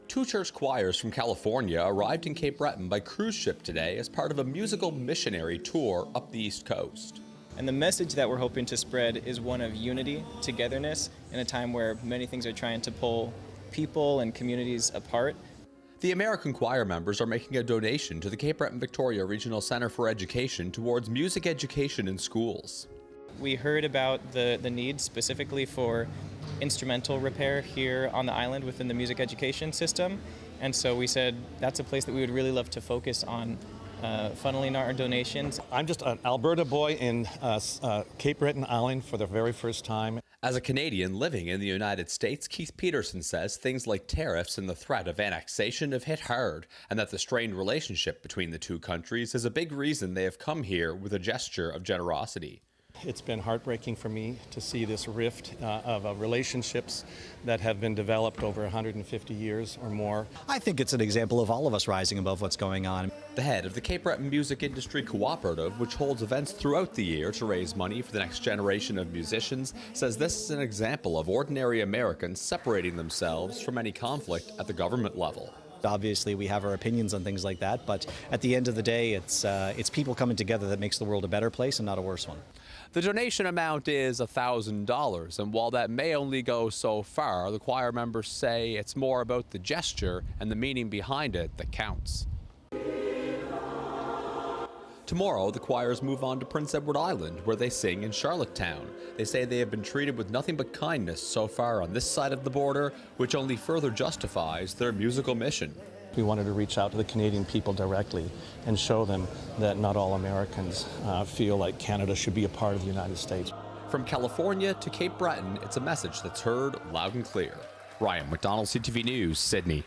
Two church choirs from California arrived in Cape Breton by cruise ship today as part of a musical missionary tour up the East Coast. And the message that we're hoping to spread is one of unity, togetherness, in a time where many things are trying to pull people and communities apart. The American choir members are making a donation to the Cape Breton Victoria Regional Center for Education towards music education in schools. We heard about the need specifically for instrumental repair here on the island within the music education system. And so we said that's a place that we would really love to focus on funneling our donations. I'm just an Alberta boy in Cape Breton Island for the very first time. As a Canadian living in the United States, Keith Peterson says things like tariffs and the threat of annexation have hit hard, and that the strained relationship between the two countries is a big reason they have come here with a gesture of generosity. It's been heartbreaking for me to see this rift of relationships that have been developed over 150 years or more. I think it's an example of all of us rising above what's going on. The head of the Cape Breton Music Industry Cooperative, which holds events throughout the year to raise money for the next generation of musicians, says this is an example of ordinary Americans separating themselves from any conflict at the government level. Obviously, we have our opinions on things like that, but at the end of the day, it's people coming together that makes the world a better place and not a worse one. The donation amount is $1,000, and while that may only go so far, the choir members say it's more about the gesture and the meaning behind it that counts. Tomorrow, the choirs move on to Prince Edward Island, where they sing in Charlottetown. They say they have been treated with nothing but kindness so far on this side of the border, which only further justifies their musical mission. We wanted to reach out to the Canadian people directly and show them that not all Americans feel like Canada should be a part of the United States. From California to Cape Breton, it's a message that's heard loud and clear. Ryan McDonald, CTV News, Sydney.